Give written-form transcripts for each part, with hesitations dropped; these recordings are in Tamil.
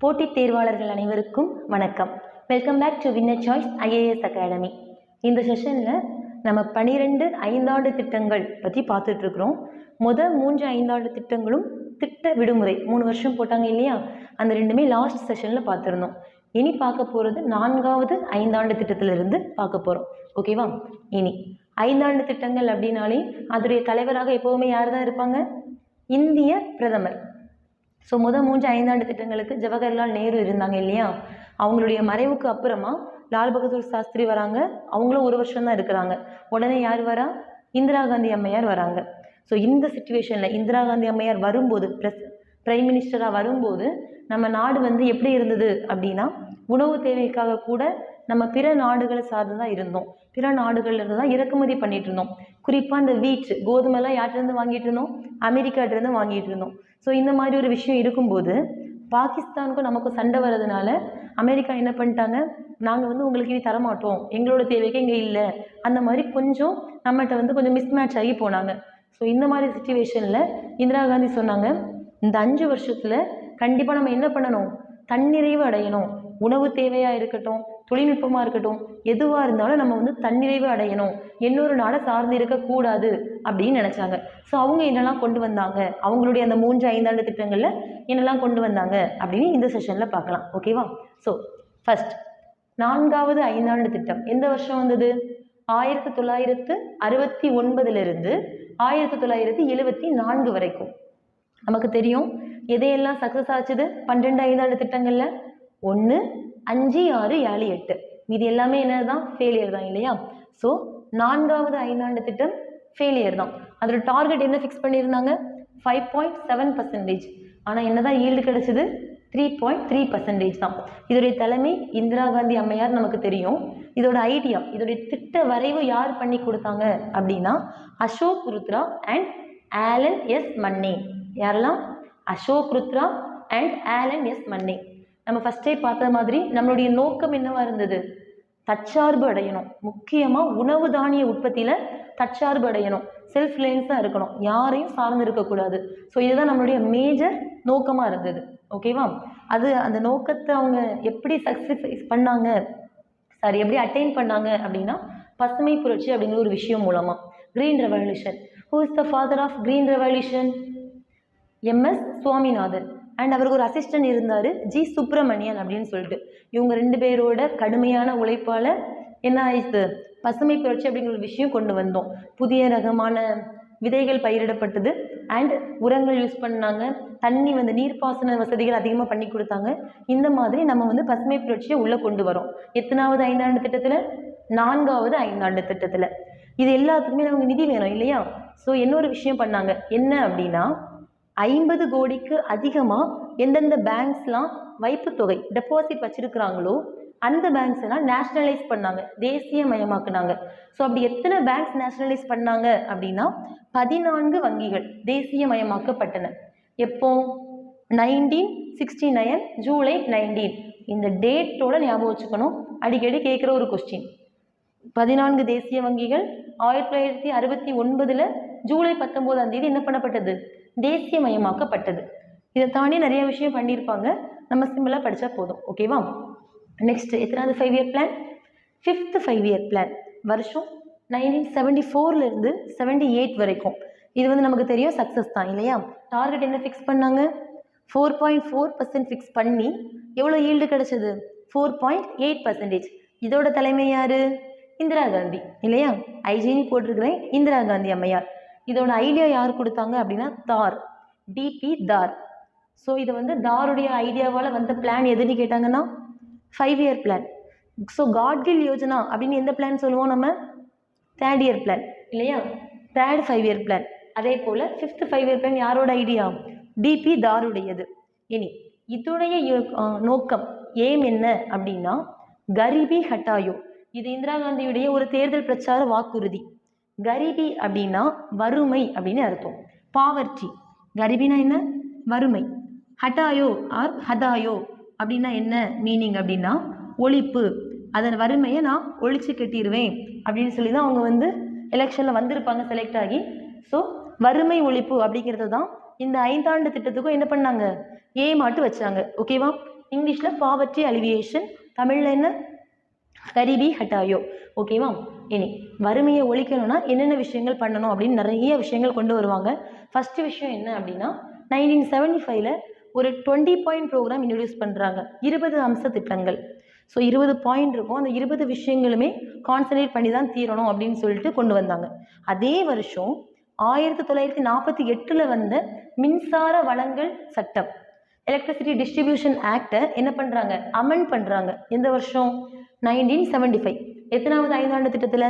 போட்டித் தேர்வாளர்கள் அனைவருக்கும் வணக்கம். Welcome back to winner choice IIS academy. இந்த செஷனில் நம்ம 12 ஐந்தாண்டு திட்டங்கள் பற்றி பார்த்துட்ருக்குறோம். முதல் 3 ஐந்தாண்டு திட்டங்களும் திட்ட விடுமுறை 3 வருஷம் போட்டாங்க இல்லையா, அந்த ரெண்டுமே லாஸ்ட் செஷனில் பார்த்துருந்தோம். இனி பார்க்க போகிறது 4வது ஐந்தாண்டு திட்டத்திலிருந்து பார்க்க போகிறோம். ஓகேவா? இனி ஐந்தாண்டு திட்டங்கள் அப்படின்னாலே அதோடைய தலைவராக எப்போவுமே யார் தான் இருப்பாங்க? இந்திய பிரதமர். ஸோ முதல் 3 ஐந்தாண்டு திட்டங்களுக்கு ஜவஹர்லால் நேரு இருந்தாங்க இல்லையா, அவங்களுடைய மறைவுக்கு அப்புறமா லால் பகதூர் சாஸ்திரி வராங்க. அவங்களும் 1 வருஷம் தான் இருக்கிறாங்க. உடனே யார் வரா? இந்திரா காந்தி அம்மையார் வராங்க. ஸோ இந்த சிச்சுவேஷனில் இந்திரா காந்தி அம்மையார் வரும்போது, பிரைம் மினிஸ்டராக வரும்போது நம்ம நாடு எப்படி இருந்தது அப்படின்னா, உணவு தேவைக்காக கூட நம்ம பிற நாடுகளை சார்ந்து தான் இருந்தோம். பிற நாடுகள்லேருந்து தான் இறக்குமதி பண்ணிட்டு இருந்தோம். குறிப்பாக இந்த வீட், கோதுமைலாம் யார்கிட்டருந்து வாங்கிட்டு இருந்தோம்? அமெரிக்காட்டிருந்து வாங்கிட்டு இருந்தோம். ஸோ இந்த மாதிரி ஒரு விஷயம் இருக்கும்போது பாகிஸ்தானுக்கும் நமக்கு சண்டை வர்றதுனால அமெரிக்கா என்ன பண்ணிட்டாங்க, நாங்கள் உங்களுக்கு இனி தரமாட்டோம், எங்களோட தேவைக்கு இங்கே இல்லை, அந்த மாதிரி கொஞ்சம் நம்மகிட்ட கொஞ்சம் மிஸ்மேட்ச் ஆகி போனாங்க. ஸோ இந்த மாதிரி சிச்சுவேஷனில் இந்திரா காந்தி சொன்னாங்க, இந்த 5 வருஷத்தில் கண்டிப்பாக நம்ம என்ன பண்ணணும்? தன்னிறைவு அடையணும். உணவு தேவையாக இருக்கட்டும், தொழில்நுட்பமாக இருக்கட்டும், எதுவாக இருந்தாலும் நம்ம தன்னிறைவு அடையணும், இன்னொரு நாடை சார்ந்து இருக்கக்கூடாது அப்படின்னு நினச்சாங்க. ஸோ அவங்க என்னெல்லாம் கொண்டு வந்தாங்க, அவங்களுடைய அந்த 3 ஐந்தாண்டு திட்டங்களில் என்னெல்லாம் கொண்டு வந்தாங்க அப்படின்னு இந்த செஷனில் பார்க்கலாம். ஓகேவா? ஸோ ஃபர்ஸ்ட் 4வது ஐந்தாண்டு திட்டம் எந்த வருஷம் வந்தது? 1969 1974 வரைக்கும். நமக்கு தெரியும் எதையெல்லாம் சக்ஸஸ் ஆச்சுது 12 ஐந்தாண்டு திட்டங்களில். 1, 5, 6, 7, 8 இது எல்லாமே என்னதான்? ஃபெயிலியர் தான் இல்லையா? ஸோ 4வது ஐந்தாண்டு திட்டம் ஃபெயிலியர் தான். அதோட டார்கெட் என்ன ஃபிக்ஸ் பண்ணியிருந்தாங்க? 5.7%. ஆனால் என்னதான் ஈல்டு கிடைச்சது? 3.3% தான். இதோடைய தலைமை இந்திரா காந்தி அம்மையார் நமக்கு தெரியும். இதோட ஐடியா, இதோடைய திட்ட வரைவு யார் பண்ணி கொடுத்தாங்க அப்படின்னா Ashok Rudra and Alan S Manne. யாரெல்லாம்? Ashok Rudra and Alan S Manne. நம்ம ஃபஸ்ட்டே பார்த்த மாதிரி நம்மளுடைய நோக்கம் என்னவா இருந்தது? தற்சார்பு அடையணும். முக்கியமாக உணவு தானிய உற்பத்தியில் தற்சார்பு அடையணும். செல்ஃப் ரிலையன்ஸாக இருக்கணும், யாரையும் சார்ந்து இருக்கக்கூடாது. ஸோ இதுதான் நம்மளுடைய மேஜர் நோக்கமாக இருந்தது. ஓகேவா? அந்த நோக்கத்தை அவங்க எப்படி சக்ஸஸ் பண்ணாங்க, எப்படி அட்டைன் பண்ணாங்க அப்படின்னா பசுமை புரட்சி அப்படிங்கிற ஒரு விஷயம் மூலமாக. Green revolution. Who is the father of green revolution? MS Swaminathan. And அவருக்கு ஒரு அசிஸ்டன்ட் இருந்தார், G சுப்பிரமணியன் அப்படின்னு சொல்லிட்டு. இவங்க 2 பேரோட கடுமையான உழைப்பால் என்ன ஆயிடுச்சு? பசுமை புரட்சி அப்படிங்கிற ஒரு விஷயம் கொண்டு வந்தோம். புதிய ரகமான விதைகள் பயிரிடப்பட்டது அண்ட் உரங்கள் யூஸ் பண்ணாங்க. தண்ணி நீர்ப்பாசன வசதிகள் அதிகமாக பண்ணி கொடுத்தாங்க. இந்த மாதிரி நம்ம பசுமை புரட்சியை உள்ளே கொண்டு வரோம். எத்தனாவது ஐந்தாண்டு திட்டத்தில்? 4வது ஐந்தாண்டு திட்டத்தில். இது எல்லாத்துக்குமே நமக்கு நிதி வேணும் இல்லையா? ஸோ இன்னொரு விஷயம் பண்ணாங்க. என்ன அப்படின்னா 50 கோடிக்கு அதிகமாக எந்தெந்த பேங்க்ஸ்லாம் வைப்பு தொகை டெபாசிட் வச்சுருக்கிறாங்களோ அந்த பேங்க்ஸ் எல்லாம் நேஷ்னலைஸ் பண்ணாங்க, தேசியமயமாக்குனாங்க. ஸோ அப்படி எத்தனை பேங்க்ஸ் நேஷ்னலைஸ் பண்ணாங்க அப்படின்னா 14 வங்கிகள் தேசியமயமாக்கப்பட்டன. எப்போ? 1969 ஜூலை 19. இந்த டேட்டோட ஞாபகம் வச்சுக்கணும், அடிக்கடி கேட்குற ஒரு கொஸ்டின். 14 தேசிய வங்கிகள் 1969 ஜூலை 19 என்ன பண்ணப்பட்டது? தேசியமயமாக்கப்பட்டது. இதை தாண்டி நிறைய விஷயம் பண்ணியிருப்பாங்க, நம்ம சிம்பிளாக படித்தா போதும். ஓகேவா? நெக்ஸ்ட் எத்தனாவது 5 year plan? 5th 5 year plan. வருஷம் 1974 78 வரைக்கும். இது நமக்கு தெரியும் சக்ஸஸ் தான் இல்லையா? டார்கெட் என்ன ஃபிக்ஸ் பண்ணாங்க? 4.4% ஃபிக்ஸ் பண்ணி எவ்வளோ ஈல்டு கிடைச்சது? 4.8%. இதோட தலைமை யார்? இந்திரா காந்தி இல்லையா? ஐஜினி போட்டிருக்கிறேன், இந்திரா காந்தி அம்மையார். இதோட ஐடியா யார் கொடுத்தாங்க அப்படின்னா தார், DP தார். ஸோ இதை தாருடைய ஐடியாவால் வந்த பிளான் எதுன்னு கேட்டாங்கன்னா 5 year plan. So Gadgil Yojana அப்படின்னு எந்த பிளான் சொல்லுவோம் நம்ம? 3rd இயர் பிளான் இல்லையா? 3rd 5 year plan. அதே போல் 5th 5 இயர் பிளான் யாரோட ஐடியா? DP தாருடையது. இனி இதோடைய நோக்கம், ஏம் என்ன அப்படின்னா கரிபி ஹட்டாயோ. இது இந்திரா காந்தியுடைய ஒரு தேர்தல் பிரச்சார வாக்குறுதி. கரிபி அப்படின்னா வறுமை அப்படின்னு அர்த்தம். பாவர்ட்டி. கரிபினா என்ன? வறுமை. ஹட்டாயோ ஆர் ஹதாயோ அப்படின்னா என்ன மீனிங் அப்படின்னா ஒழிப்பு. அதன் வறுமையை நான் ஒழிச்சு கட்டிடுவேன் அப்படின்னு சொல்லி தான் அவங்க எலெக்ஷனில் வந்திருப்பாங்க செலக்ட் ஆகி. ஸோ வறுமை ஒழிப்பு அப்படிங்கிறது தான் இந்த ஐந்தாண்டு திட்டத்துக்கும் என்ன பண்ணாங்க? ஏமாட்டு வச்சாங்க. ஓகேவா? இங்கிலீஷில் பாவர்ட்டி அலிவியேஷன், தமிழில் என்ன கரிபி ஹட்டாயோ. ஓகேவா? இனி வறுமையை ஒழிக்கணும்னா என்னென்ன விஷயங்கள் பண்ணணும் அப்படின்னு நிறைய விஷயங்கள் கொண்டு வருவாங்க. ஃபஸ்ட்டு விஷயம் என்ன அப்படின்னா 1975 ஒரு 20 பாயிண்ட் ப்ரோக்ராம் இன்ட்ரடியூஸ் பண்ணுறாங்க. 20 அம்ச திட்டங்கள். ஸோ 20 பாயிண்ட் இருக்கும். அந்த 20 விஷயங்களுமே கான்சன்ட்ரேட் பண்ணி தான் தீரணும் அப்படின்னு சொல்லிட்டு கொண்டு வந்தாங்க. அதே வருஷம் 1948 வந்த மின்சார வழங்கல் சட்டம், எலக்ட்ரிசிட்டி டிஸ்ட்ரிபியூஷன் ஆக்டை என்ன பண்ணுறாங்க, அமெண்ட் பண்ணுறாங்க. எந்த வருஷம்? 1975. எத்தனாவது ஐந்தாண்டு திட்டத்தில்?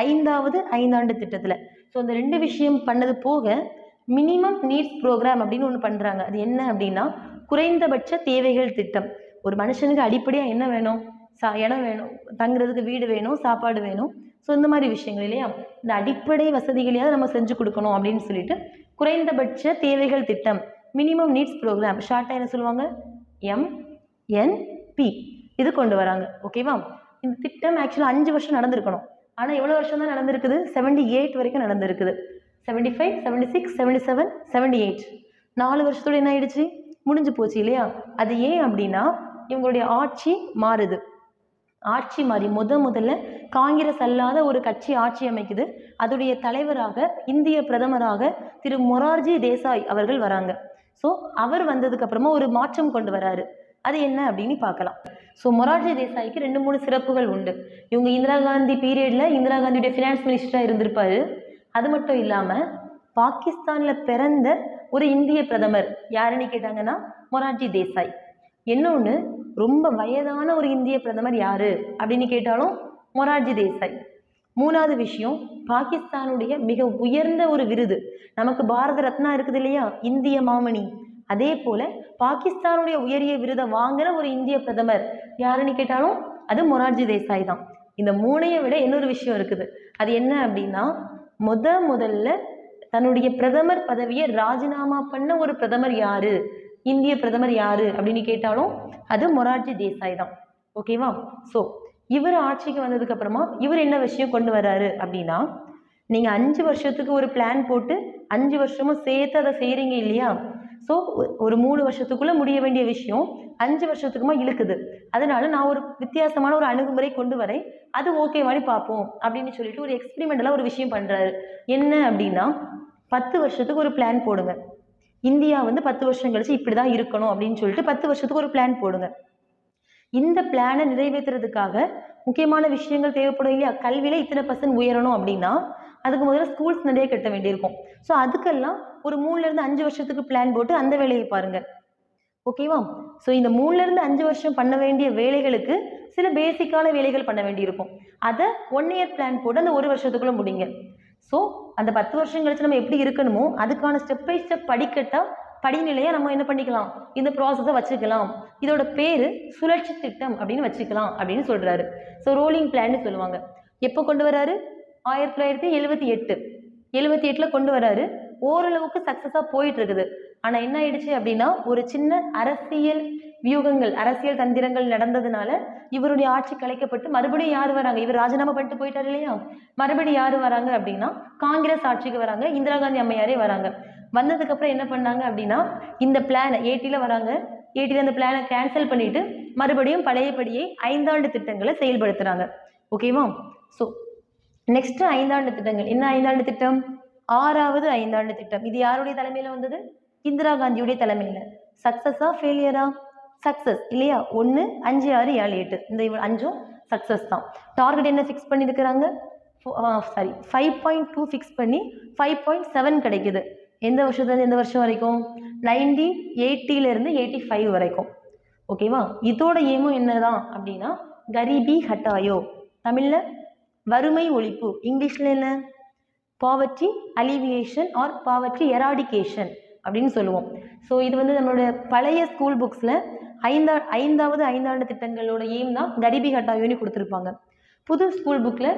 5வது ஐந்தாண்டு திட்டத்தில். ஸோ அந்த 2 விஷயம் பண்ணது போக மினிமம் நீட்ஸ் ப்ரோக்ராம் அப்படின்னு ஒன்று பண்ணுறாங்க. அது என்ன அப்படின்னா குறைந்தபட்ச தேவைகள் திட்டம். ஒரு மனுஷனுக்கு அடிப்படையாக என்ன வேணும்? இடம் வேணும், தங்குறதுக்கு வீடு வேணும், சாப்பாடு வேணும். ஸோ இந்த மாதிரி விஷயங்கள் இல்லையா, இந்த அடிப்படை வசதிகளையாவது நம்ம செஞ்சு கொடுக்கணும் அப்படின்னு சொல்லிட்டு குறைந்தபட்ச தேவைகள் திட்டம், மினிமம் நீட்ஸ் ப்ரோக்ராம், ஷார்ட்டாக என்ன சொல்லுவாங்க, MNP, இது கொண்டு வராங்க. ஓகேவா? இந்த திட்டம் ஆக்சுவலாக 5 வருஷம் நடந்திருக்கணும். ஆனால் எவ்வளோ வருஷம் தான் நடந்திருக்குது? 78 வரைக்கும் நடந்திருக்குது. 75, 76, 77, 78, 4 வருஷத்தோடு என்ன ஆயிடுச்சு? முடிஞ்சு போச்சு இல்லையா? அது ஏன் அப்படின்னா இவங்களுடைய ஆட்சி மாறுது. ஆட்சி மாறி முதல்ல காங்கிரஸ் அல்லாத ஒரு கட்சி ஆட்சி அமைக்குது. அதோடைய தலைவராக இந்திய பிரதமராக திரு மொரார்ஜி தேசாய் அவர்கள் வராங்க. ஸோ அவர் வந்ததுக்கு அப்புறமா ஒரு மாற்றம் கொண்டு வராரு. அது என்ன அப்படின்னு பார்க்கலாம். ஸோ மொரார்ஜி தேசாய்க்கு 2-3 சிறப்புகள் உண்டு. இவங்க இந்திரா காந்தி பீரியடில் இந்திரா காந்தியுடைய ஃபினான்ஸ் மினிஸ்டராக இருந்திருப்பாரு. அது மட்டும் இல்லாமல் பாகிஸ்தானில் பிறந்த ஒரு இந்திய பிரதமர் யாருன்னு கேட்டாங்கன்னா மொரார்ஜி தேசாய். இன்னொன்று, ரொம்ப வயதான ஒரு இந்திய பிரதமர் யாரு அப்படின்னு கேட்டாலும் மொரார்ஜி தேசாய். 3வது விஷயம், பாகிஸ்தானுடைய மிக உயர்ந்த ஒரு விருது, நமக்கு பாரத ரத்னா இருக்குது இல்லையா, இந்திய மாமணி, அதே போல பாகிஸ்தானுடைய உயரிய விருதை வாங்கின ஒரு இந்திய பிரதமர் யாருன்னு கேட்டாலும் அது மொரார்ஜி தேசாய் தான். இந்த 3ஐயும் விட இன்னொரு விஷயம் இருக்குது. அது என்ன அப்படின்னா முதல்ல தன்னுடைய பிரதமர் பதவியை ராஜினாமா பண்ண ஒரு பிரதமர் யாரு, இந்திய பிரதமர் யாரு அப்படின்னு கேட்டாலும் அது மொரார்ஜி தேசாய் தான். ஓகேவா? ஸோ இவர் ஆட்சிக்கு வந்ததுக்கு அப்புறமா இவர் என்ன விஷயம் கொண்டு வர்றாரு அப்படின்னா, நீங்க 5 வருஷத்துக்கு ஒரு பிளான் போட்டு 5 வருஷமும் சேர்த்து அதை செய்றீங்க இல்லையா? ஸோ ஒரு 3 வருஷத்துக்குள்ள முடிய வேண்டிய விஷயம் 5 வருஷத்துக்குமா இழுக்குது. அதனால நான் ஒரு வித்தியாசமான ஒரு அணுகுமுறை கொண்டு வரேன், அது ஓகேவானு பார்ப்போம் அப்படின்னு சொல்லிட்டு ஒரு எக்ஸ்பெரிமெண்டலாக ஒரு விஷயம் பண்றாரு. என்ன அப்படின்னா 10 வருஷத்துக்கு ஒரு பிளான் போடுங்க. இந்தியா 10 வருஷம் கழிச்சு இப்படிதான் இருக்கணும் அப்படின்னு சொல்லிட்டு 10 வருஷத்துக்கு ஒரு பிளான் போடுங்க. இந்த பிளானை நிறைவேற்றுறதுக்காக முக்கியமான விஷயங்கள் தேவைப்படும் இல்லையா? கல்வியில இத்தனை % உயரணும் அப்படின்னா அதுக்கு முதல்ல ஸ்கூல்ஸ் நிறைய கட்ட வேண்டியிருக்கும். ஸோ அதுக்கெல்லாம் ஒரு 3லேருந்து 5 வருஷத்துக்கு பிளான் போட்டு அந்த வேலையை பாருங்க. ஓகேவா? ஸோ இந்த 3லேருந்து 5 வருஷம் பண்ண வேண்டிய வேலைகளுக்கு சில பேசிக்கான வேலைகள் பண்ண வேண்டியிருக்கும். அதை 1 இயர் பிளான் போட்டு அந்த 1 வருஷத்துக்குள்ள முடிங்க. ஸோ அந்த 10 வருஷம் கழிச்சு நம்ம எப்படி இருக்கணுமோ அதுக்கான ஸ்டெப் பை ஸ்டெப் படிநிலையை நம்ம என்ன பண்ணிக்கலாம், இந்த ப்ராசஸை வச்சுக்கலாம். இதோட பேரு சுழற்சி திட்டம் அப்படின்னு வச்சுக்கலாம் அப்படின்னு சொல்றாரு. ஸோ ரோலிங் பிளான்னு சொல்லுவாங்க. எப்போ கொண்டு வராரு? 1978 கொண்டு வராரு. ஓரளவுக்கு சக்சஸா போயிட்டு இருக்குது. ஆனா என்ன ஆயிடுச்சு அப்படின்னா ஒரு சின்ன அரசியல் வியூகங்கள், அரசியல் தந்திரங்கள் நடந்ததுனால இவருடைய ஆட்சி கலைக்கப்பட்டு மறுபடியும் யார் வராங்க, இவர் ராஜினாமா பண்ணிட்டு போயிட்டாரு இல்லையா, மறுபடியும் யாரு வராங்க அப்படின்னா காங்கிரஸ் ஆட்சிக்கு வராங்க, இந்திரா காந்தி அம்மையாரே வராங்க. வந்ததுக்கு அப்புறம் என்ன பண்ணாங்க அப்படின்னா இந்த பிளானை 80ல வராங்க, 80ல அந்த பிளானை கேன்சல் பண்ணிட்டு மறுபடியும் பழையபடியே 5 ஆண்டு திட்டங்களை செயல்படுத்துறாங்க. ஓகேவா? ஸோ நெக்ஸ்ட் 5 ஆண்டு திட்டங்கள் என்ன? 5 ஆண்டு திட்டம் 6வது 5 ஆண்டு திட்டம். இது யாருடைய தலைமையில வந்தது? இந்திரா காந்தியுடைய தலைமையில. சக்சஸா ஃபெயிலியரா? சக்சஸ் இல்லையா? 1, 5, 6, 7, 8 இந்த 5ம் சக்சஸ் தான். டார்கெட் என்ன ஃபிக்ஸ் பண்ணியிருக்கிறாங்க? 5.2 ஃபிக்ஸ் பண்ணி 5.7 கிடைக்குது. எந்த வருஷத்துலேருந்து எந்த வருஷம் வரைக்கும்? 1980லேருந்து 85 வரைக்கும். ஓகேவா? இதோட ஏமும் என்னதான் அப்படின்னா கரீபி ஹட்டாயோ, தமிழ்ல வறுமை ஒழிப்பு, இங்கிலீஷ்ல என்ன? Poverty alleviation or poverty eradication அப்படின்னு சொல்லுவோம். ஸோ இது நம்மளோட பழைய ஸ்கூல் புக்ஸில் 5வது 5 ஆண்டு திட்டங்களோட எய்ம் தான் கரீபி ஹட்டாயோன்னு கொடுத்துருப்பாங்க. புது ஸ்கூல் புக்கில்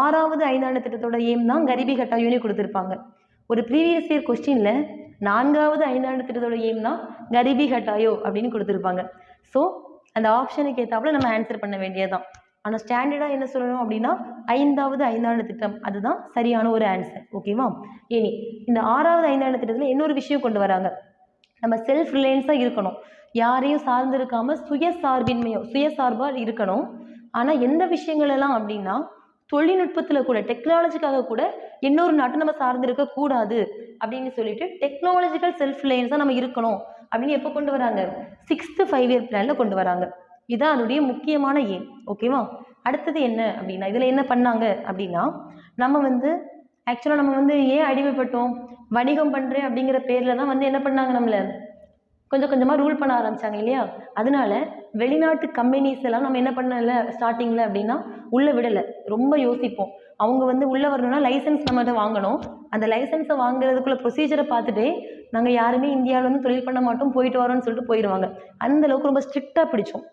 6வது 5 ஆண்டு திட்டத்தோட எய்ம் தான் கரீபி ஹட்டாயோன்னு கொடுத்துருப்பாங்க. ஒரு ப்ரீவியஸ் இயர் கொஸ்டினில் 4வது 5 ஆண்டு திட்டத்தோட எய்ம் தான் கரீபி ஹட்டாயோ அப்படின்னு கொடுத்துருப்பாங்க. ஸோ அந்த ஆப்ஷனுக்கு ஏற்றாப்புல நம்ம ஆன்சர் பண்ண வேண்டியதுதான். ஆனால் ஸ்டாண்டர்டாக என்ன சொல்லணும் அப்படின்னா 5வது 5 ஆண்டு திட்டம், அதுதான் சரியான ஒரு ஆன்சர். ஓகேவா? இனி இந்த 6வது 5 ஆண்டு திட்டத்தில் இன்னொரு விஷயம் கொண்டு வராங்க. நம்ம செல்ஃப் ரிலையன்ஸாக இருக்கணும், யாரையும் சார்ந்து இருக்காமல் சுயசார்பாக இருக்கணும். ஆனால் எந்த விஷயங்களெல்லாம் அப்படின்னா தொழில்நுட்பத்தில் கூட டெக்னாலஜிக்காக கூட இன்னொரு நாட்டை நம்ம சார்ந்து இருக்கக்கூடாது அப்படின்னு சொல்லிட்டு டெக்னாலஜிக்கல் செல்ஃப் ரிலையன்ஸாக நம்ம இருக்கணும் அப்படின்னு எப்போ கொண்டு வராங்க? 6th 5-year பிளானில் கொண்டு வராங்க. இதுதான் அதனுடைய முக்கியமான எய்ம். ஓகேவா? அடுத்தது என்ன அப்படின்னா இதில் என்ன பண்ணாங்க அப்படின்னா ஆக்சுவலாக நம்ம ஏன் அடிமைப்பட்டோம்? வணிகம் பண்ணுறேன் அப்படிங்கிற பேரில் தான் என்ன பண்ணாங்க, நம்மளை கொஞ்சம் கொஞ்சமாக ரூல் பண்ண ஆரம்பித்தாங்க இல்லையா? அதனால வெளிநாட்டு கம்பெனிஸ் எல்லாம் நம்ம என்ன பண்ணல ஸ்டார்டிங்கில் அப்படின்னா உள்ளே விடலை. ரொம்ப யோசிப்போம். அவங்க உள்ளே வரணும்னா லைசன்ஸ் நம்மகிட்ட வாங்கணும். அந்த லைசன்ஸை வாங்குறதுக்குள்ள ப்ரொசீஜரை பார்த்துட்டே நாங்கள் யாருமே இந்தியாவில் தொழில் பண்ண மாட்டோம், போயிட்டு வரோம்னு சொல்லிட்டு போயிடுவாங்க. அந்த அளவுக்கு ரொம்ப ஸ்ட்ரிக்டாக பிடிச்சோம்.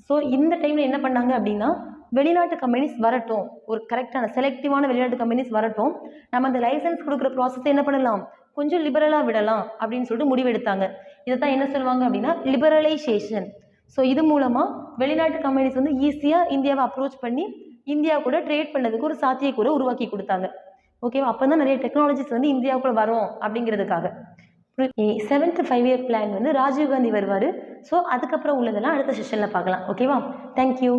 ஸோ இந்த டைமில் என்ன பண்ணாங்க அப்படின்னா வெளிநாட்டு கம்பெனிஸ் வரட்டும், ஒரு கரெக்டான செலக்டிவான வெளிநாட்டு கம்பெனிஸ் வரட்டும், நம்ம அந்த லைசன்ஸ் கொடுக்குற ப்ராசஸை என்ன பண்ணலாம், கொஞ்சம் லிபரலாக விடலாம் அப்படின்னு சொல்லிட்டு முடிவெடுத்தாங்க. இதை தான் என்ன சொல்லுவாங்க அப்படின்னா லிபரலைசேஷன். ஸோ இது மூலமாக வெளிநாட்டு கம்பெனிஸ் ஈஸியாக இந்தியாவை அப்ரோச் பண்ணி இந்தியா கூட ட்ரேட் பண்ணதுக்கு ஒரு சாத்தியக்கூட உருவாக்கி கொடுத்தாங்க. ஓகேவா? அப்போ தான் நிறைய டெக்னாலஜிஸ் இந்தியாவுக்குள்ள வரும் அப்படிங்கிறதுக்காக. 7th 5-year பிளான் ராஜீவ்காந்தி வருவார். ஸோ அதுக்கப்புறம் உள்ளதெல்லாம் அடுத்த செஷனில் பார்க்கலாம். ஓகேவா? தேங்க்யூ.